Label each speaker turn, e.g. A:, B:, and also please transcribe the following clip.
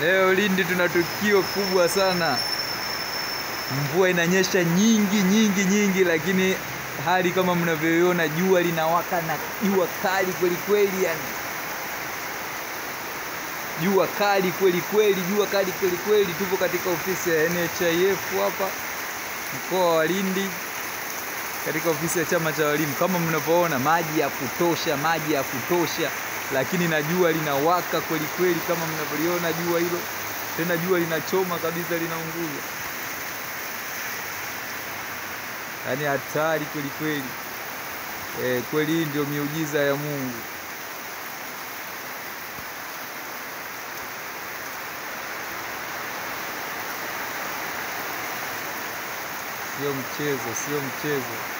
A: Leo Lindi tuna tukio kubwa sana. Mvua inanyesha nyingi, lakini hali kama mnavyoiona, jua linawaka na jua kali kweli kweli, yani jua kali kweli kweli. Tupo katika ofisi ya NHIF hapa mkoa wa Lindi, katika ofisi ya chama cha walimu. Kama mnavyoona, maji ya kutosha, lakini na jua linawaka kweli kweli, kama mnavyoliona jua hilo. Tena jua linachoma kabisa, linaunguza. Yaani hatari kweli kweli. Kweli ndio miujiza ya Mungu. Sio mchezo.